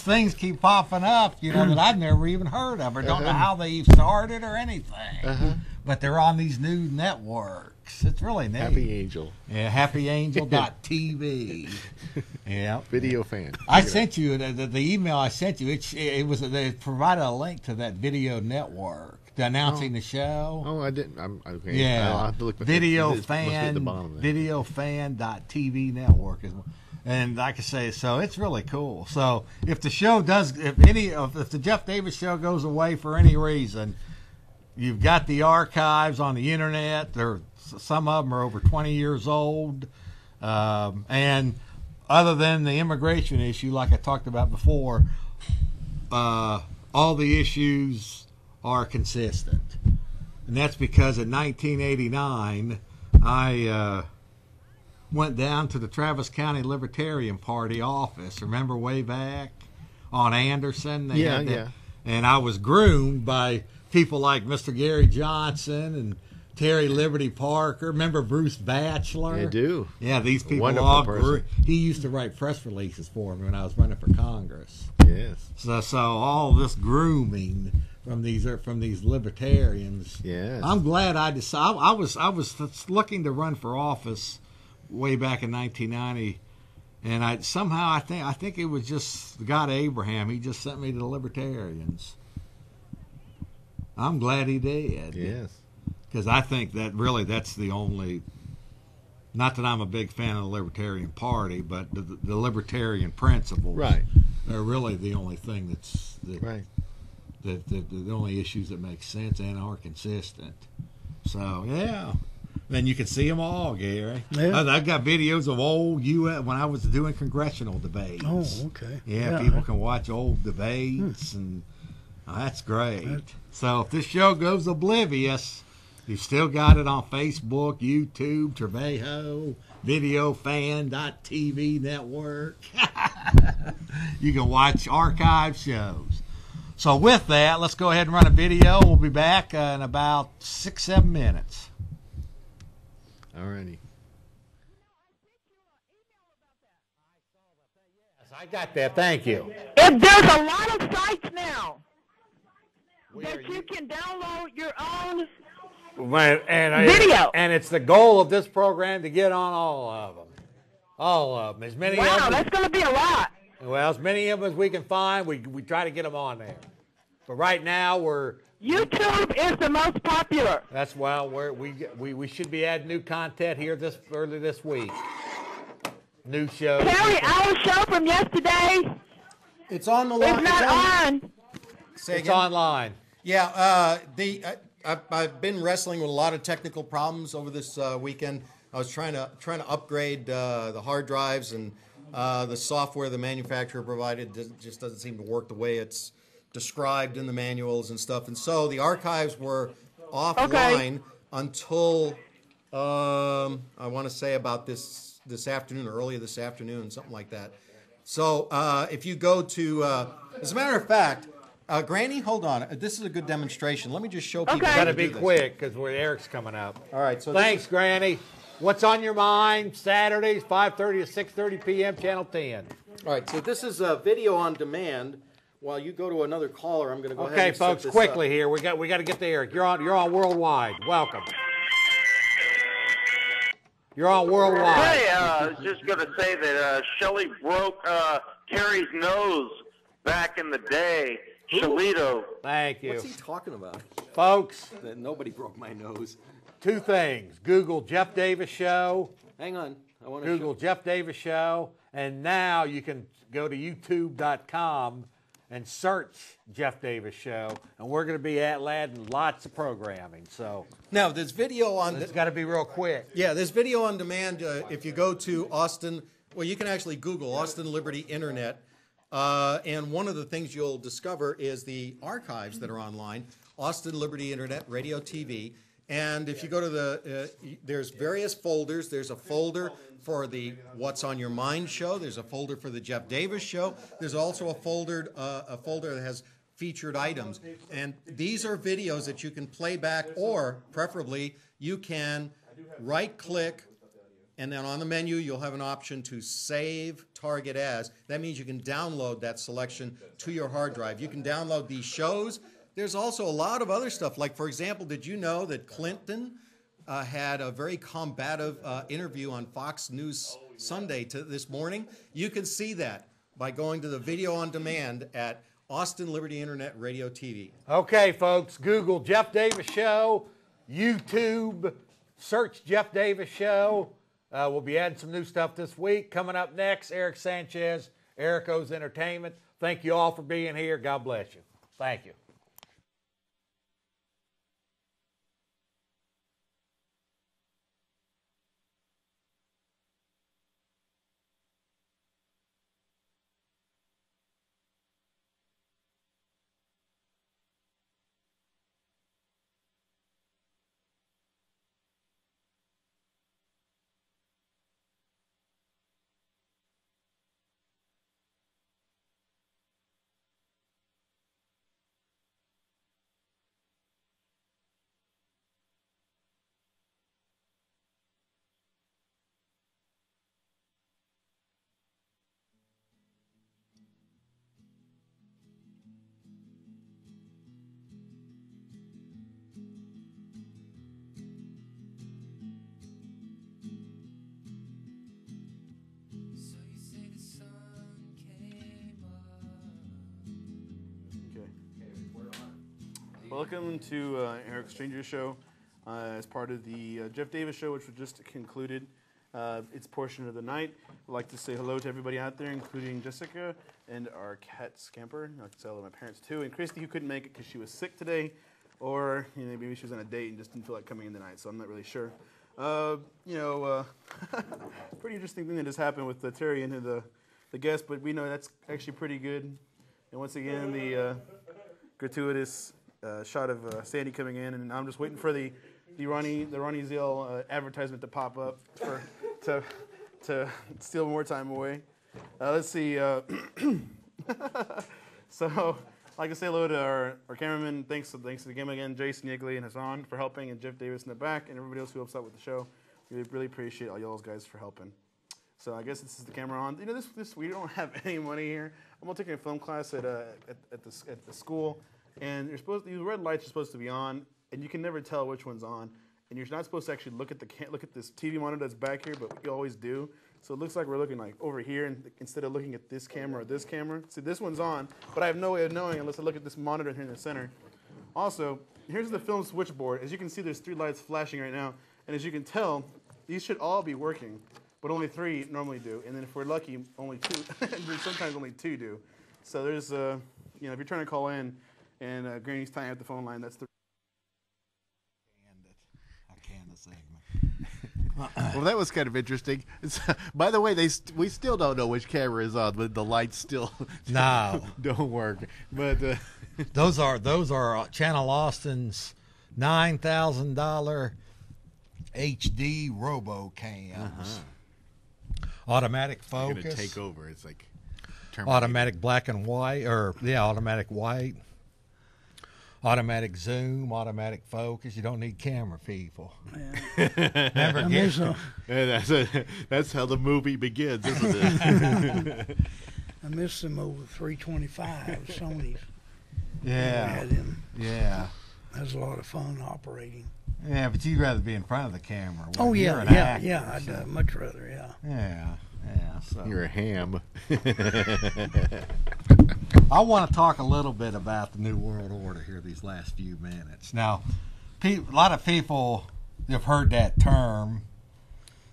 things keep popping up, you know, that I've never even heard of or don't know how they started or anything. But they're on these new networks. It's really neat. Happy Angel. Yeah, happyangel.tv. Yeah. Video fan. I sent you the email I sent you. It was they provided a link to that video network announcing the show. Oh, I didn't. I'm okay. Yeah, I'll have to look. video It must be at the bottom there. videofan.tv network is, and like I say, so it's really cool. So if the show does, if the Jeff Davis show goes away for any reason, you've got the archives on the internet. Some of them are over 20 years old, and other than the immigration issue, like I talked about before, all the issues are consistent. And that's because in 1989, I went down to the Travis County Libertarian Party office. Remember way back on Anderson? They had that. Yeah. And I was groomed by people like Mr. Gary Johnson and Terry Liberty Parker. Remember Bruce Batchelor? I do. Yeah, these people Wonderful all person. he used to write press releases for me when I was running for Congress. Yes. So all this grooming from these libertarians. Yes. I'm glad I decided. I was looking to run for office way back in 1990, and I think it was just God Abraham. He just sent me to the libertarians. I'm glad he did. Yes. Because I think that's the only. Not that I'm a big fan of the Libertarian Party, but the libertarian principles are really the only thing that's Right. the only issues that make sense and are consistent. So yeah, then you can see them all, Gary. Yeah. I've got videos of old U.S. when I was doing congressional debates. Oh, okay. Yeah, people can watch old debates, and that's great. So if this show goes oblivious, you've still got it on Facebook, YouTube, Trevejo, videofan.tv network. You can watch archive shows. So with that, let's go ahead and run a video. We'll be back in about 6-7 minutes. Alrighty. Yes, I got that. Thank you. If there's a lot of sites now that you can download your own video. And it's the goal of this program to get on all of them. All of them. As many Wow, of them, that's going to be a lot. well, as many of them as we can find, we try to get them on there. But right now, YouTube is the most popular. that's we should be adding new content here early this week. New shows. Terry, our show from yesterday It's on the is line. not on. Say It's again? online. Yeah, I've been wrestling with a lot of technical problems over this weekend. I was trying to upgrade the hard drives, and the software the manufacturer provided just doesn't seem to work the way it's described in the manuals and stuff. And so the archives were offline until I want to say about this afternoon, or earlier this afternoon, something like that. So if you go to, as a matter of fact, Granny, hold on. This is a good demonstration. Let me just show people. Okay. how Got to to be do this. quick because Eric's coming up. All right. So this Thanks, Granny. What's on your mind? Saturdays, 5:30 to 6:30 p.m. Channel 10. All right, so this is a video on demand. While you go to another caller, I'm going to go ahead Okay, and set folks, this quickly up. here. We got to get to Eric. You're on worldwide. Welcome. You're on worldwide. Hey, I was just going to say that Shelley broke Terry's nose back in the day. Shalito. Thank you. What's he talking about? Folks, That nobody broke my nose. two things. Google Jeff Davis Show. Hang on. I want to Google Jeff Davis Show. And now you can go to youtube.com and search Jeff Davis Show. And we're going to be adding lots of programming. So Now, there's video on it's got to be real quick. Yeah, there's video on demand. If you go to Austin, well, you can actually Google Austin Liberty Internet. And one of the things you'll discover is the archives that are online, Austin Liberty Internet, Radio, TV. And if you go to there's various folders. There's a folder for the What's on Your Mind show. There's a folder for the Jeff Davis show. There's also a folder that has featured items. And these are videos that you can play back, or preferably you can right-click, and then on the menu you'll have an option to save target as. That means you can download that selection to your hard drive. You can download these shows. There's also a lot of other stuff. Like, for example, did you know that Clinton had a very combative interview on Fox News Sunday this morning? You can see that by going to the video on demand at Austin Liberty Internet Radio TV. Okay, folks, Google Jeff Davis Show, YouTube, search Jeff Davis Show. We'll be adding some new stuff this week. Coming up next, Eric Sanchez, Erico's Entertainment. Thank you all for being here. God bless you. Thank you. Welcome to Eric Stranger's Show as part of the Jeff Davis Show, which was just concluded its portion of the night. I'd like to say hello to everybody out there, including Jessica and our cat Scamper. I'd like to say hello to my parents, too, and Christy, who couldn't make it because she was sick today, or maybe she was on a date and just didn't feel like coming in tonight, so I'm not really sure. Pretty interesting thing that just happened with Terry and the guest, but we know that's actually pretty good. And once again, the gratuitous shot of Sandy coming in, and I'm just waiting for the Ronnie Zeal advertisement to pop up to steal more time away. Let's see. So, like I say hello to our cameraman. Thanks to the game again, Jason Yigley and Hassan for helping, and Jeff Davis in the back, and everybody else who helps out with the show. We really appreciate all y'all guys for helping. So I guess this is the camera on. This we don't have any money here. I'm taking a film class at the school. And the red lights are supposed to be on, and you can never tell which one's on. And you're not supposed to actually look at this TV monitor that's back here, but we always do. So it looks like we're looking like over here, and instead of looking at this camera or this camera. See, this one's on, but I have no way of knowing unless I look at this monitor here in the center. Also, here's the film switchboard. As you can see, there's 3 lights flashing right now, and as you can tell, these should all be working, but only 3 normally do. And then if we're lucky, only 2. And sometimes only 2 do. So there's, if you're trying to call in, and Granny's tying up the phone line. That's the. I canned the segment. Well, that was kind of interesting. By the way, we still don't know which camera is on, but the lights still don't work. But those are Channel Austin's $9,000 HD RoboCams. Automatic focus. Going to take over. It's like automatic black and white, automatic white. Automatic zoom, automatic focus. You don't need camera people. Yeah. Never get so. That's how the movie begins, isn't it? I miss them over 325 Sony's. Yeah. Had them. Yeah. That was a lot of fun operating. Yeah, but you'd rather be in front of the camera. Oh yeah, I'd much rather, Yeah. So. You're a ham. I want to talk a little bit about the New World Order here these last few minutes. Now, a lot of people have heard that term,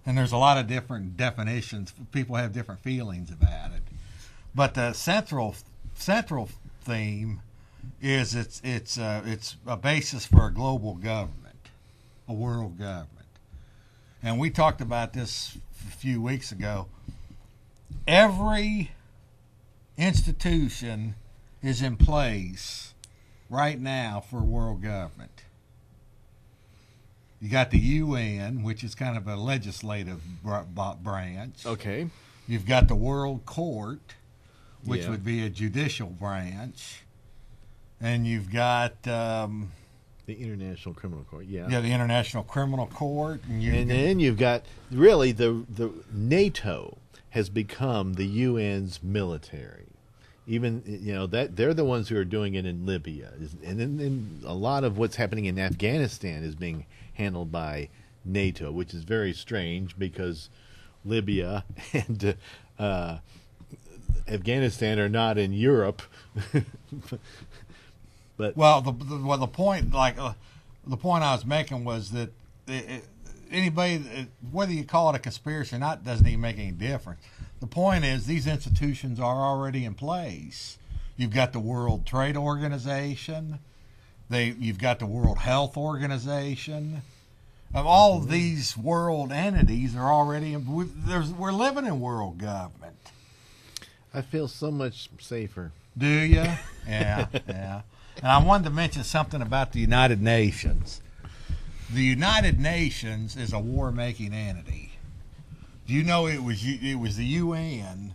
and there's a lot of different definitions. People have different feelings about it. But the central theme is it's a basis for a global government, a world government. And we talked about this a few weeks ago. Every institution is in place right now for world government. You got the UN, which is kind of a legislative branch. Okay. You've got the World Court, which would be a judicial branch. and you've got the International Criminal Court. Yeah, the International Criminal Court, and then you've got really the NATO has become the UN's military. Even that they're the ones who are doing it in Libya, and then a lot of what's happening in Afghanistan is being handled by NATO, which is very strange because Libya and Afghanistan are not in Europe. But the point, the point I was making was that anybody, whether you call it a conspiracy or not, doesn't even make any difference. The point is these institutions are already in place. You've got the World Trade Organization. You've got the World Health Organization. All of these world entities are already we're living in world government. I feel so much safer. Do you? Yeah, yeah. And I wanted to mention something about the United Nations. The United Nations is a war-making entity. Do you know it was the UN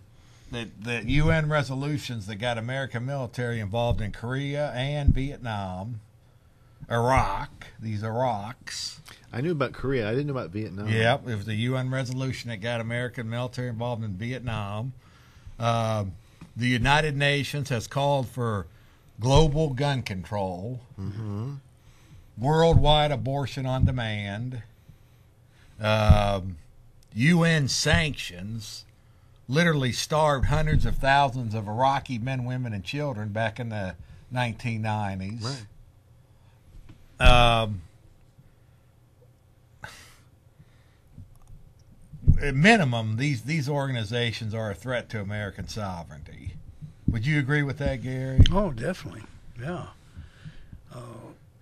that UN resolutions that got American military involved in Korea and Vietnam, Iraq, these Iraqs. I knew about Korea. I didn't know about Vietnam. Yep, it was the UN resolution that got American military involved in Vietnam. The United Nations has called for global gun control, worldwide abortion on demand, UN sanctions, literally starved hundreds of thousands of Iraqi men, women, and children back in the 1990s. Right. At minimum, these organizations are a threat to American sovereignty. Would you agree with that, Gary? Oh, definitely. Yeah.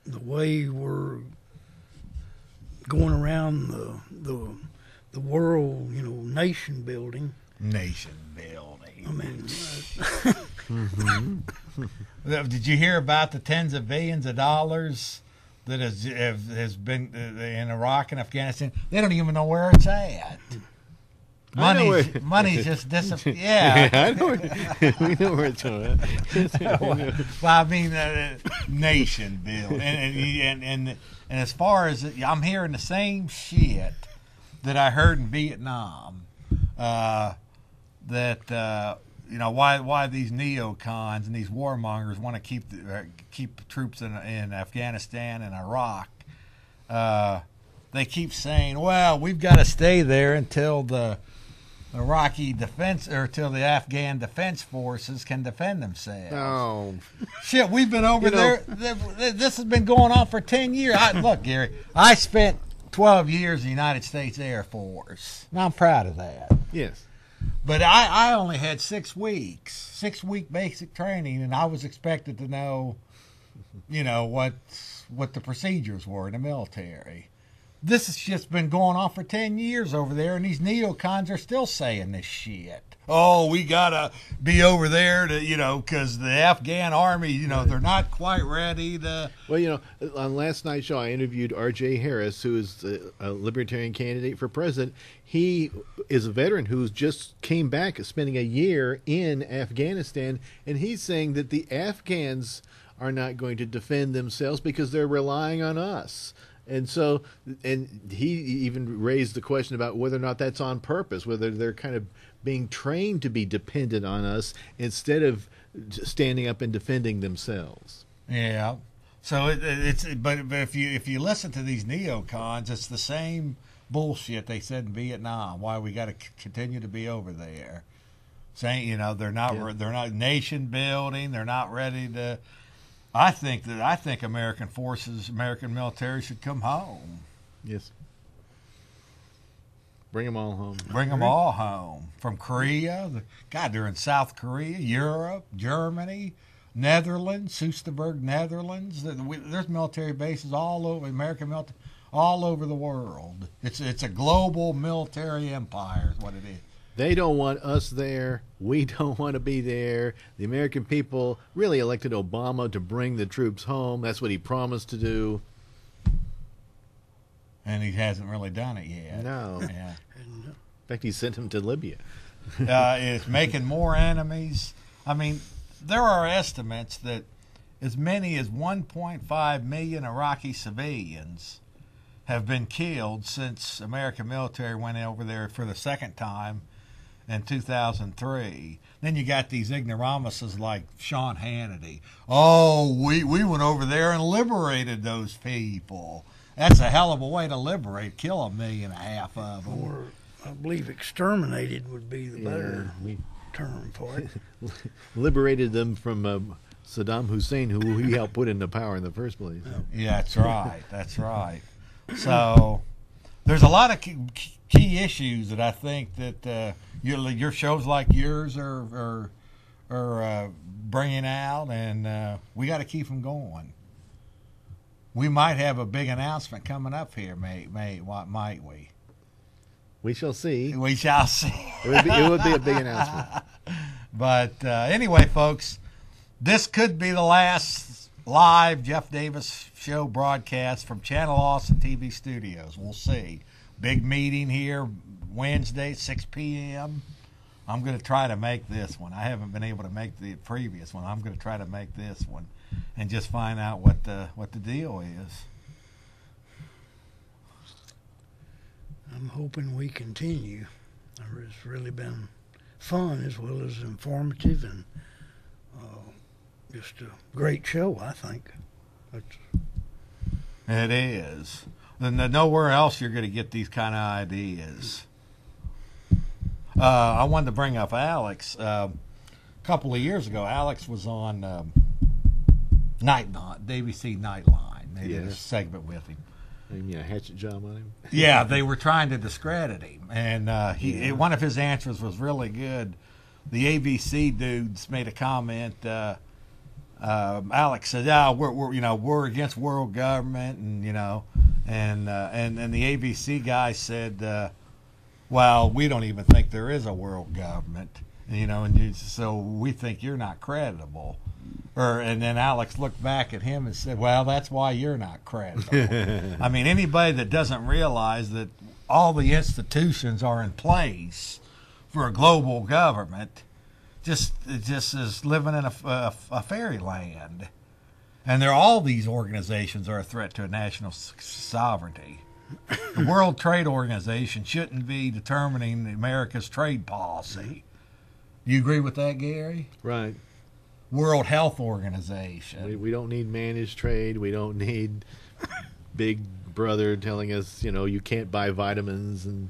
The way we're going around the world, nation building. Nation building. I mean, did you hear about the tens of billions of dollars that has been in Iraq and Afghanistan? They don't even know where it's at. Money's just disappeared. Yeah, I know. We know where it's at. Well, I mean, nation build, and as far as I'm hearing the same shit that I heard in Vietnam, why these neocons and these warmongers want to keep troops in Afghanistan and Iraq. They keep saying, well, we've got to stay there until the Iraqi defense or till the Afghan defense forces can defend themselves. Oh, shit! We've been over there. This has been going on for 10 years. Look, Gary, I spent 12 years in the United States Air Force, and I'm proud of that. Yes, but I only had 6 weeks, 6-week basic training, and I was expected to know, what the procedures were in the military. This has just been going on for 10 years over there, and these neocons are still saying this shit. Oh, we got to be over there to, because the Afghan army, they're not quite ready to. Well, on last night's show, I interviewed R.J. Harris, who is a libertarian candidate for president. He is a veteran who just came back spending a year in Afghanistan, and he's saying that the Afghans are not going to defend themselves because they're relying on us. And so, and he even raised the question about whether or not that's on purpose, whether they're kind of being trained to be dependent on us instead of standing up and defending themselves. Yeah. So but if you listen to these neocons, it's the same bullshit they said in Vietnam. Why we got to continue to be over there, saying they're not nation building, they're not ready to. I think American forces, American military should come home. Yes. Bring them all home. Bring them all home. From Korea. They're in South Korea, Europe, Germany, Netherlands, Soesterberg, Netherlands. There's military bases all over, American military, all over the world. It's a global military empire is what it is. They don't want us there. We don't want to be there. The American people really elected Obama to bring the troops home. That's what he promised to do. And he hasn't really done it yet. No. Yeah. In fact, he sent him to Libya. It's making more enemies. I mean, there are estimates that as many as 1.5 million Iraqi civilians have been killed since American military went over there for the second time in 2003. Then you got these ignoramuses like Sean Hannity. Oh, we went over there and liberated those people. That's a hell of a way to liberate, kill 1.5 million of them. Or I believe exterminated would be the better term for it. Liberated them from Saddam Hussein, who he helped put into power in the first place. Yeah, that's right. That's right. So there's a lot of key issues that I think that your shows like yours are bringing out, and we got to keep them going. We might have a big announcement coming up here, might we? We shall see. We shall see. It would be a big announcement. But anyway, folks, this could be the last live Jeff Davis Show broadcast from Channel Austin TV studios. We'll see. Big meeting here Wednesday, 6 p.m. I'm going to try to make this one. I haven't been able to make the previous one. I'm going to try to make this one and just find out what the deal is. I'm hoping we continue. It's really been fun as well as informative, and just a great show, I think. It is. And nowhere else you're going to get these kind of ideas. I wanted to bring up Alex. A couple of years ago, Alex was on ABC Nightline. They did a segment with him. A hatchet job on him. Yeah, they were trying to discredit him, and one of his answers was really good. The ABC dudes made a comment. Alex said, "Yeah, we're against world government," and and the ABC guy said, "Well, we don't even think there is a world government, so we think you're not credible." And then Alex looked back at him and said, "Well, that's why you're not credible." I mean, anybody that doesn't realize that all the institutions are in place for a global government just is living in a fairyland. And all these organizations are a threat to national sovereignty. The World Trade Organization shouldn't be determining America's trade policy. Do you agree with that, Gary? Right. World Health Organization. We don't need managed trade. We don't need Big Brother telling us, you can't buy vitamins and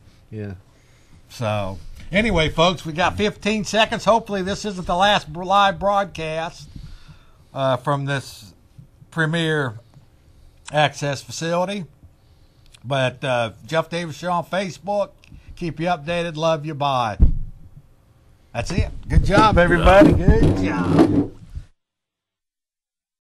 So, anyway, folks, we got 15 seconds. Hopefully this isn't the last live broadcast from this premier access facility. But Jeff Davis Show on Facebook. Keep you updated. Love you. Bye. That's it. Good job, everybody. Good job.